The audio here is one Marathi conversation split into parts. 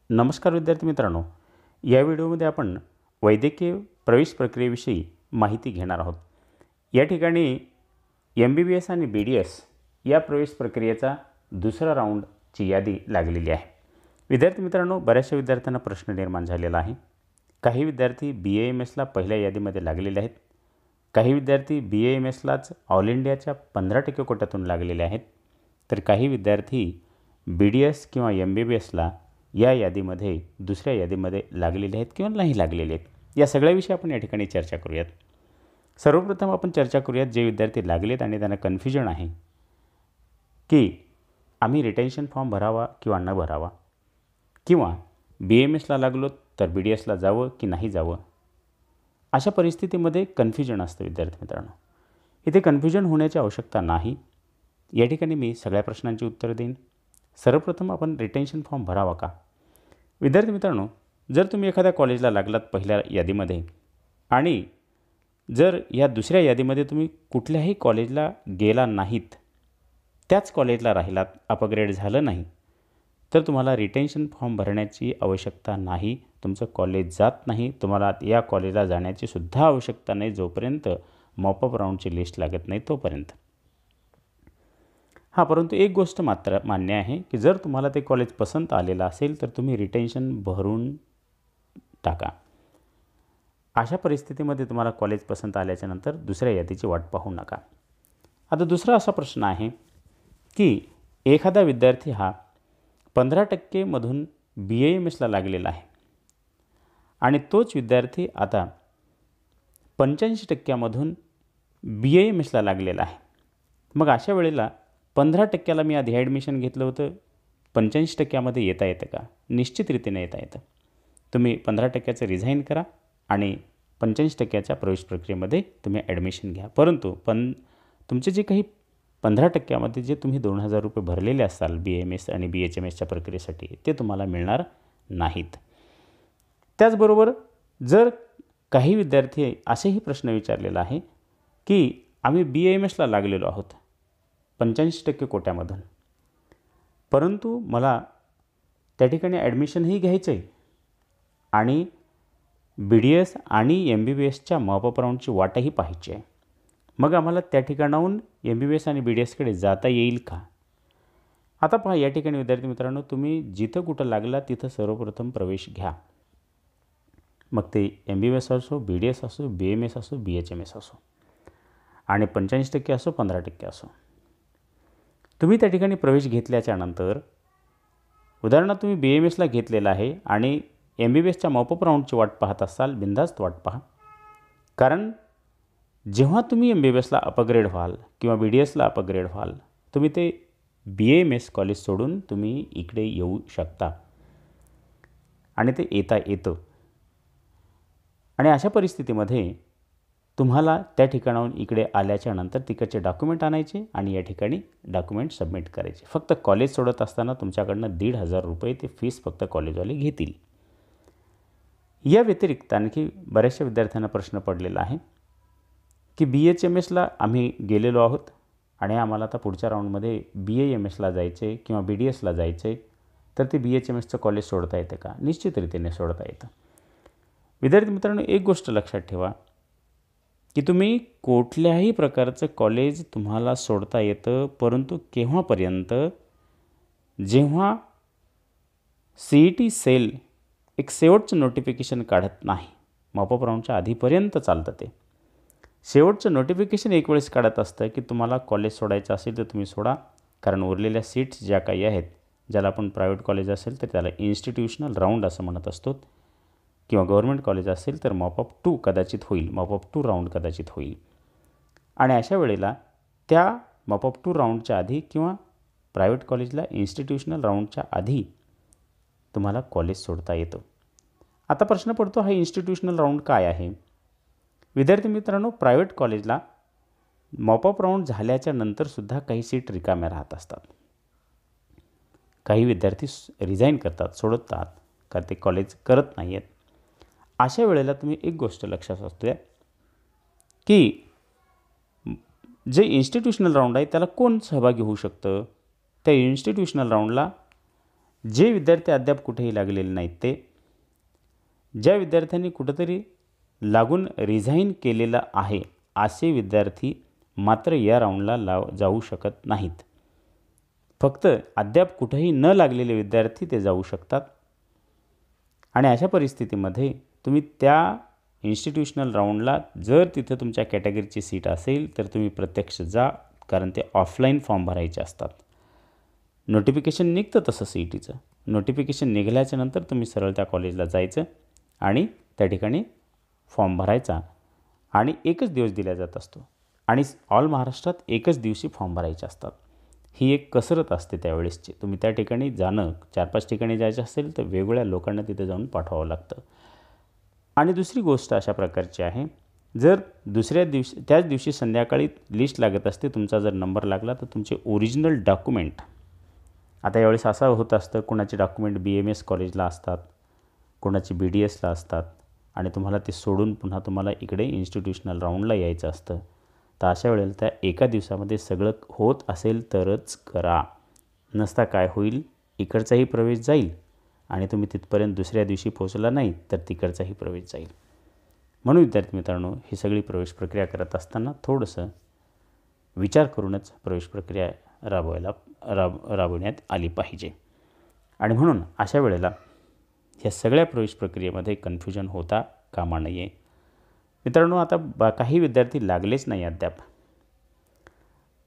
नमस्कार विद्यार्थी मित्रांनो, या व्हिडिओमध्ये आपण वैद्यकीय प्रवेश प्रक्रियेविषयी माहिती घेणार आहोत। या ठिकाणी MBBS आणि BDS या प्रवेश प्रक्रियेचा दुसरा राऊंडची यादी लागलेली आहे। विद्यार्थी मित्रांनो, बऱ्याचशा विद्यार्थ्यांना प्रश्न निर्माण झालेला आहे। काही विद्यार्थी BAMSला पहिल्या यादीमध्ये लागलेले आहेत, काही विद्यार्थी BAMSलाच ऑल इंडियाच्या 15% कोट्यातून लागलेले आहेत, तर काही विद्यार्थी BDS किंवा MBBSला या यादीमध्ये दुसऱ्या यादीमध्ये लागलेले आहेत किंवा नाही लागलेले आहेत। या सगळ्याविषयी आपण या ठिकाणी चर्चा करूयात। सर्वप्रथम आपण चर्चा करूयात जे विद्यार्थी लागलेत आणि त्यांना कन्फ्युजन आहे की आम्ही रिटेन्शन फॉर्म भरावा किंवा न भरावा, किंवा BAMSला लागलो तर BDSला जावं की नाही जावं, अशा परिस्थितीमध्ये कन्फ्युजन असतं। विद्यार्थी मित्रांनो, इथे कन्फ्युजन होण्याची आवश्यकता नाही। या ठिकाणी मी सगळ्या प्रश्नांची उत्तरं देईन। सर्वप्रथम आपण रिटेन्शन फॉर्म भरावा का? विद्यार्थी मित्रांनो, जर तुम्ही एखाद्या कॉलेजला लागलात पहिल्या यादीमध्ये आणि जर या दुसऱ्या यादीमध्ये तुम्ही कुठल्याही कॉलेजला गेला नाहीत, त्याच कॉलेजला राहिलात, अपग्रेड झालं नाही, तर तुम्हाला रिटेन्शन फॉर्म भरण्याची आवश्यकता नाही। तुमचं कॉलेज जात नाही, तुम्हाला या कॉलेजला जाण्याची सुद्धा आवश्यकता नाही जोपर्यंत मॉपअप राऊंडची लिस्ट लागत नाही तोपर्यंत। हां, परंतु एक गोष्ट मात्र मान्य आहे की जर तुम्हाला ते कॉलेज पसंत आलेलं असेल तर तुम्ही रिटेन्शन भरून टाका। अशा परिस्थितीमध्ये तुम्हाला कॉलेज पसंत आल्याच्यानंतर दुसऱ्या यादीची वाट पाहू नका। आता दुसरा असा प्रश्न आहे की एखादा विद्यार्थी हा 15% मधून BAMSला लागलेला आहे आणि तोच विद्यार्थी आता 85% मधून BAMSला लागलेला आहे। मग अशा वेळेला 15%ला मी आधी ॲडमिशन घेतलं होतं, 85%मध्ये येता येतं का? निश्चित रीतीने येता येतं। तुम्ही 15%चं रिझाईन करा आणि 85%च्या प्रवेश प्रक्रियेमध्ये तुम्ही ॲडमिशन घ्या। परंतु तुमचे जे काही 15%मध्ये जे तुम्ही 2000 रुपये भरलेले असाल BAMS आणि BHMSच्या प्रक्रियेसाठी, ते तुम्हाला मिळणार नाहीत। त्याचबरोबर जर काही विद्यार्थी असेही प्रश्न विचारलेला आहे की आम्ही BAMSला लागलेलो आहोत 85% कोट्यामधून, परंतु मला त्या ठिकाणी ॲडमिशनही घ्यायचं आहे आणि BDS आणि MBBSच्या मॉपअप राऊंडची वाटही पाहायची आहे, मग आम्हाला त्या ठिकाणाहून MBBS आणि BDSकडे जाता येईल का? आता पहा, या ठिकाणी विद्यार्थी मित्रांनो, तुम्ही जिथं कुठं लागला तिथं सर्वप्रथम प्रवेश घ्या। मग ते MBBS असो, BDS असो, BAMS असो, BHMS असो, आणि 85% असो, 15% असो, तुम्ही त्या ठिकाणी प्रवेश घेतल्याच्या नंतर उदाहरणार्थ तुम्ही BAMSला घेतलेला आहे आणि MBBSच्या मॉपअप राऊंडची वाट पाहत असाल, बिनधास्त वाट पहा। कारण जेव्हा तुम्ही MBBSला अपग्रेड व्हाल किंवा BDSला अपग्रेड व्हाल, तुम्ही ते BAMS कॉलेज सोडून तुम्ही इकडे येऊ शकता आणि ते येता येतं। आणि अशा परिस्थितीमध्ये तुम्हाला त्या ठिकाणाहून इकडे आल्याच्या नंतर तिकडचे डॉक्युमेंट आणायचे आणि या ठिकाणी डॉक्युमेंट सबमिट करायचे। फक्त कॉलेज सोडत असताना तुमच्याकडनं 1500 रुपये ते फीस फक्त कॉलेजवाले घेतील। या व्यतिरिक्त आणखी बऱ्याचशा विद्यार्थ्यांना प्रश्न पडलेला आहे की BHMSला आम्ही गेलेलो आहोत आणि आम्हाला आता पुढच्या राऊंडमध्ये BAMSला जायचं आहे किंवा BDSला जायचं आहे, तर ते BHMSचं कॉलेज सोडता येतं का? निश्चित रीतीने सोडता येतं। विद्यार्थी मित्रांनो, एक गोष्ट लक्षात ठेवा की तुम्ही कुठल्याही प्रकारचं कॉलेज तुम्हाला सोडता येतं, परंतु केव्हापर्यंत? जेव्हा CET सेल एक शेवटचं नोटिफिकेशन काढत नाही। मॉपअप राऊंडच्या आधीपर्यंत चालतं ते। शेवटचं नोटिफिकेशन एक वेळेस काढत असतं की तुम्हाला कॉलेज सोडायचं असेल तर तुम्ही सोडा, कारण उरलेल्या सीट्स ज्या काही आहेत, ज्याला आपण प्रायव्हेट कॉलेज असेल तर त्याला इन्स्टिट्यूशनल राऊंड असं म्हणत असतो, किंवा गव्हर्नमेंट कॉलेज असेल तर मॉपअप 2 कदाचित होईल, मॉपअप 2 राऊंड कदाचित होईल। आणि अशा वेळेला त्या मॉपअप 2 राऊंडच्या आधी किंवा प्रायव्हेट कॉलेजला इन्स्टिट्यूशनल राऊंडच्या आधी तुम्हाला कॉलेज सोडता येतं। आता प्रश्न पडतो, हा इन्स्टिट्यूशनल राऊंड काय आहे? विद्यार्थी मित्रांनो, प्रायव्हेट कॉलेजला मॉपअप राऊंड झाल्याच्या नंतरसुद्धा काही सीट रिकाम्या राहत असतात। काही विद्यार्थी रिझाईन करतात, सोडतात, का ते कॉलेज करत नाही आहेत। अशा वेळेला तुम्ही एक गोष्ट लक्षात असू द्या की जे इन्स्टिट्यूशनल राऊंड आहे त्याला कोण सहभागी होऊ शकतं? त्या इन्स्टिट्यूशनल राऊंडला जे विद्यार्थी अद्याप कुठेही लागलेले नाहीत ते, ज्या विद्यार्थ्यांनी कुठंतरी लागून रिझाईन केलेलं आहे असे विद्यार्थी मात्र या राऊंडला जाऊ शकत नाहीत. फक्त अद्याप कुठेही न लागलेले विद्यार्थी ते जाऊ शकतात. आणि अशा परिस्थितीमध्ये तुम्ही त्या इन्स्टिट्यूशनल राऊंडला जर तिथं तुमच्या कॅटेगरीची सीट असेल तर तुम्ही प्रत्यक्ष जा, कारण ते ऑफलाईन फॉर्म भरायचे असतात. नोटिफिकेशन निघतं तसं CETचं. नोटिफिकेशन निघाल्याच्यानंतर तुम्ही सरळ त्या कॉलेजला जायचं आणि त्या ठिकाणी फॉर्म भरायचा आणि एकच दिवस दिला जात असतो आणि ऑल महाराष्ट्रात एकच दिवशी फॉर्म भरायचे असतात. ही एक कसरत असते त्यावेळेसची. तुम्ही त्या ठिकाणी जाणं, 4-5 ठिकाणी जायचं असेल तर वेगवेगळ्या लोकांना तिथे जाऊन पाठवावं लागतं. आणि दुसरी गोष्ट अशा प्रकारची आहे, जर दुसऱ्या दिवशी त्याच दिवशी संध्याकाळी लिस्ट लागत असते, तुमचा जर नंबर लागला तर तुमचे ओरिजिनल डॉक्युमेंट, आता यावेळेस असं होत असतं कोणाचे डॉक्युमेंट BMS कॉलेजला असतात, कोणाची BDSला असतात आणि तुम्हाला ते सोडून पुन्हा तुम्हाला इकडे इन्स्टिट्यूशनल राऊंडला यायचं असतं. तर अशा वेळेला त्या एका दिवसामध्ये सगळं होत असेल तरच करा. नसता काय होईल, इकडचाही प्रवेश जाईल आणि तुम्ही तिथपर्यंत दुसऱ्या दिवशी पोहोचला नाही तर तिकडचाही प्रवेश जाईल. म्हणून विद्यार्थी मित्रांनो, ही सगळी प्रवेश प्रक्रिया करत असताना थोडंसं विचार करूनच प्रवेश प्रक्रिया राबवण्यात आली पाहिजे. आणि म्हणून अशा वेळेला ह्या सगळ्या प्रवेश प्रक्रियेमध्ये कन्फ्युजन होता कामा नये. मित्रांनो, आता काही विद्यार्थी लागलेच नाही अद्याप,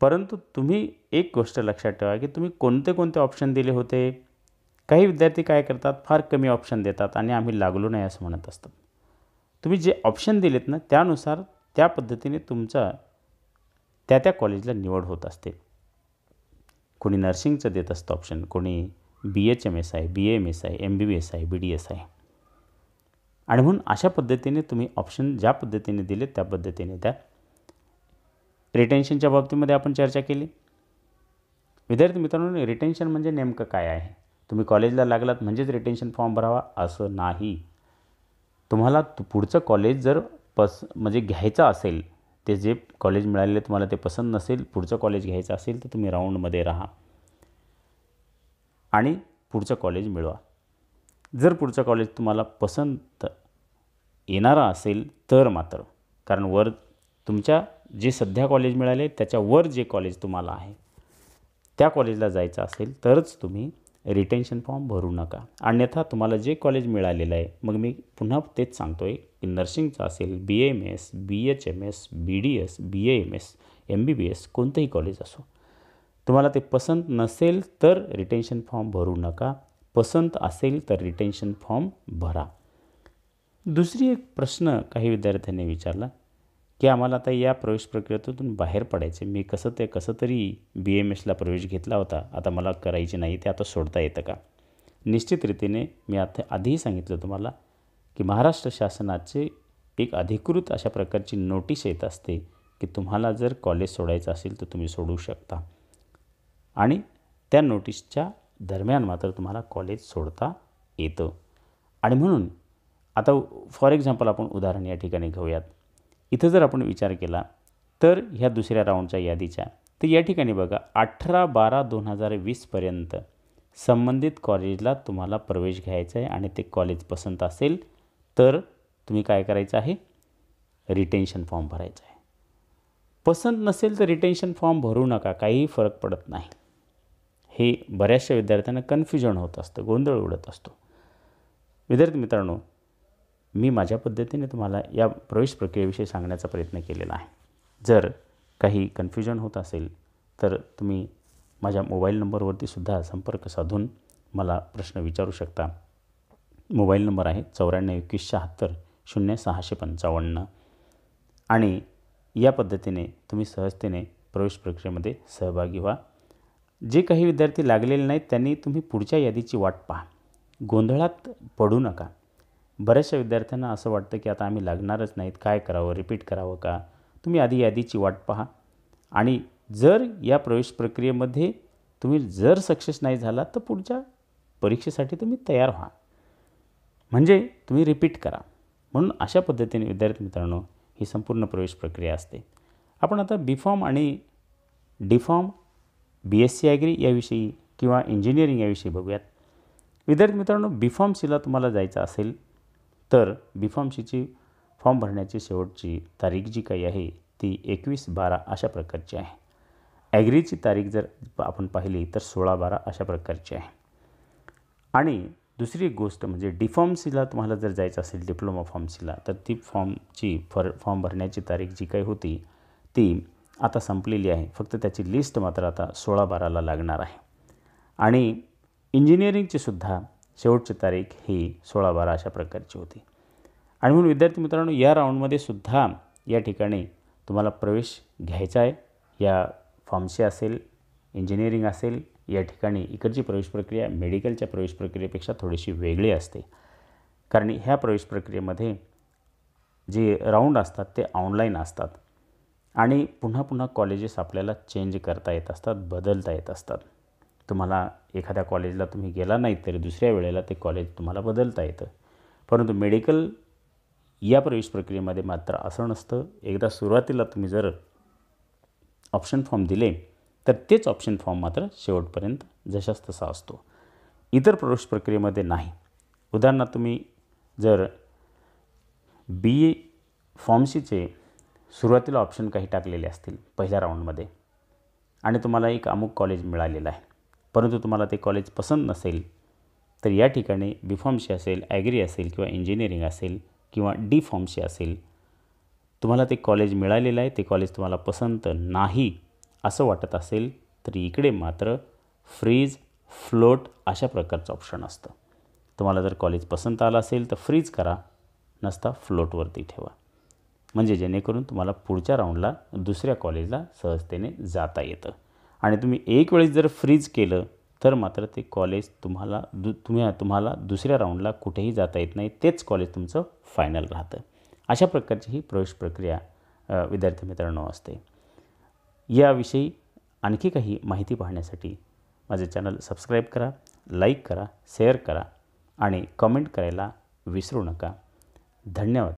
परंतु तुम्ही एक गोष्ट लक्षात ठेवा की तुम्ही कोणते कोणते ऑप्शन दिले होते. काही विद्यार्थी काय करतात, फार कमी ऑप्शन देतात आणि आम्ही लागलो नाही असं म्हणत असतात. तुम्ही जे ऑप्शन दिलेत ना त्यानुसार त्या पद्धतीने तुमचा त्या कॉलेजला निवड होत असते. कोणी नर्सिंगचं देत असतं ऑप्शन, कोणी BHMS आहे, BAMS आहे, MBBS आहे, BDS आहे. आणि म्हणून अशा पद्धतीने तुम्ही ऑप्शन ज्या पद्धतीने दिले त्या पद्धतीने द्या. रिटेन्शनच्या बाबतीमध्ये आपण चर्चा केली. विद्यार्थी मित्रांनो, रिटेन्शन म्हणजे नेमकं काय आहे? तुम्ही कॉलेजला लागलात म्हणजेच रिटेन्शन फॉर्म भरावा असं नाही. तुम्हाला पुढचं कॉलेज जर म्हणजे घ्यायचं असेल, ते जे कॉलेज मिळालेले तुम्हाला ते पसंत नसेल, पुढचं कॉलेज घ्यायचं असेल तर तुम्ही राऊंडमध्ये राहा आणि पुढचं कॉलेज मिळवा. जर पुढचं कॉलेज तुम्हाला पसंत येणारा असेल तर मात्र, कारण वर तुमच्या जे सध्या कॉलेज मिळाले त्याच्यावर जे कॉलेज तुम्हाला आहे त्या कॉलेजला जायचं असेल तरच तुम्ही रिटेन्शन फॉर्म भरू नका. अन्यथा तुम्हाला जे कॉलेज मिळालेलं आहे, मग मी पुन्हा तेच सांगतो आहे की नर्सिंगचं असेल, BAMS, BHMS, BDS, BAMS, MBBS कोणतंही कॉलेज असो, तुम्हाला ते पसंत नसेल तर रिटेन्शन फॉर्म भरू नका. पसंत असेल तर रिटेन्शन फॉर्म भरा. दुसरी एक प्रश्न काही विद्यार्थ्यांनी विचारला की आम्हाला आता या प्रवेश प्रक्रियेतून बाहेर पडायचे, मी कसं तरी BMSला प्रवेश घेतला होता, आता मला करायचे नाही, ते आता सोडता येतं का? निश्चित रीतीने मी आता आधीही सांगितलं तुम्हाला की महाराष्ट्र शासनाचे एक अधिकृत अशा प्रकारची नोटीस येत असते की तुम्हाला जर कॉलेज सोडायचं असेल तर तुम्ही सोडू शकता आणि त्या नोटीसच्या दरम्यान मात्र तुम्हाला कॉलेज सोडता येतं. आणि म्हणून आता फॉर एक्झाम्पल आपण उदाहरण या ठिकाणी घेऊयात. इथं जर आपण विचार केला तर ह्या दुसऱ्या राऊंडच्या यादीच्या, तर या ठिकाणी बघा 18/12/2020 पर्यंत संबंधित कॉलेजला तुम्हाला प्रवेश घ्यायचा आहे आणि ते कॉलेज पसंत असेल तर तुम्ही काय करायचं आहे, रिटेन्शन फॉर्म भरायचा आहे. पसंत नसेल तर रिटेन्शन फॉर्म भरू नका, काहीही फरक पडत नाही. हे बऱ्याचशा विद्यार्थ्यांना कन्फ्युजन होत असतं, गोंधळ उडत असतो. विद्यार्थी मित्रांनो, मी माझ्या पद्धतीने तुम्हाला या प्रवेश प्रक्रियेविषयी सांगण्याचा प्रयत्न केलेला आहे. जर काही कन्फ्युजन होत असेल तर तुम्ही माझ्या मोबाईल नंबरवरती सुद्धा संपर्क साधून मला प्रश्न विचारू शकता. मोबाईल नंबर आहे 9421760655 आणि या पद्धतीने तुम्ही सहजतेने प्रवेश प्रक्रियेमध्ये सहभागी व्हा. जे काही विद्यार्थी लागलेले नाहीत त्यांनी तुम्ही पुढच्या यादीची वाट पहा, गोंधळात पडू नका. बऱ्याचशा विद्यार्थ्यांना असं वाटतं की आता आम्ही लागणारच नाहीत, काय करावं, रिपीट करावं का? तुम्ही आधी यादीची वाट पहा आणि जर या प्रवेश प्रक्रियेमध्ये तुम्ही जर सक्सेस नाही झाला तर पुढच्या परीक्षेसाठी तुम्ही तयार व्हा, म्हणजे तुम्ही रिपीट करा. म्हणून अशा पद्धतीने विद्यार्थी मित्रांनो ही संपूर्ण प्रवेश प्रक्रिया असते. आपण आता B.Pharm आणि D.Pharm, BSc ॲग्री याविषयी किंवा इंजिनिअरिंग याविषयी बघूयात. विद्यार्थी मित्रांनो, बी फॉर्मसीला तुम्हाला जायचं असेल तर बी फॉर्मसीची फॉर्म भरण्याची शेवटची तारीख जी काही आहे ती 21/12 अशा प्रकारची आहे. ॲग्रीची तारीख जर आपण पाहिली तर 16/12 अशा प्रकारची आहे. आणि दुसरी एक गोष्ट म्हणजे डी फॉर्मसीला तुम्हाला जर जायचं असेल डिप्लोमा फॉर्मसीला तर ती फॉर्म भरण्याची तारीख जी काही होती ती आता संपलेली आहे. फक्त त्याची लिस्ट मात्र आता 16/12ला लागणार आहे. आणि इंजिनिअरिंगची सुद्धा शेवटची तारीख ही 16/12 अशा प्रकारची होती. आणि म्हणून विद्यार्थी मित्रांनो, या राऊंडमध्ये सुद्धा या ठिकाणी तुम्हाला प्रवेश घ्यायचा आहे. या फार्मसी असेल, इंजिनिअरिंग असेल, या ठिकाणी इकडची प्रवेश प्रक्रिया मेडिकलच्या प्रवेश प्रक्रियेपेक्षा थोडीशी वेगळी असते. कारण ह्या प्रवेश प्रक्रियेमध्ये जे राऊंड असतात ते ऑनलाईन असतात आणि पुन्हा पुन्हा कॉलेजेस आपल्याला चेंज करता येत असतात, बदलता येत असतात. तुम्हाला एखाद्या कॉलेजला तुम्ही गेला नाहीत तरी दुसऱ्या वेळेला ते कॉलेज तुम्हाला बदलता येतं. परंतु मेडिकल या प्रवेश प्रक्रियेमध्ये मात्र असं नसतं. एकदा सुरुवातीला तुम्ही जर ऑप्शन फॉर्म दिले तर तेच ऑप्शन फॉर्म मात्र शेवटपर्यंत जशाच तसा असतो. इतर प्रवेश प्रक्रियेमध्ये नाही. उदाहरणार्थ तुम्ही जर बी फॉर्मसीचे सुरुवातीला ऑप्शन काही टाकलेले असतील पहिल्या राऊंडमध्ये आणि तुम्हाला एक अमुक कॉलेज मिळालेलं आहे, परंतु तुम्हाला ते कॉलेज पसंत नसेल तर या ठिकाणी बी फॉर्मसी असेल, ॲग्री असेल किंवा इंजिनिअरिंग असेल किंवा डी फॉर्मसी असेल, तुम्हाला ते कॉलेज मिळालेलं आहे, ते कॉलेज तुम्हाला पसंत नाही असं वाटत असेल तर इकडे मात्र फ्रीज, फ्लोट अशा प्रकारचं ऑप्शन असतं. तुम्हाला जर कॉलेज पसंत आलं असेल तर फ्रीज करा, नसता फ्लोटवरती ठेवा. म्हणजे जेणेकरून तुम्हाला पुढच्या राऊंडला दुसऱ्या कॉलेजला सहजतेने जाता येतं. आणि तुम्ही एक वेळेस जर फ्रीज केलं तर मात्र ते कॉलेज तुम्हाला दुसऱ्या राऊंडला कुठेही जाता येत नाही, तेच कॉलेज तुमचं फायनल राहतं. अशा प्रकारची ही प्रवेश प्रक्रिया विद्यार्थी मित्रांनो असते. याविषयी आणखी काही माहिती पाहण्यासाठी माझे चॅनल सबस्क्राईब करा, लाईक करा, शेअर करा आणि कमेंट करायला विसरू नका. धन्यवाद.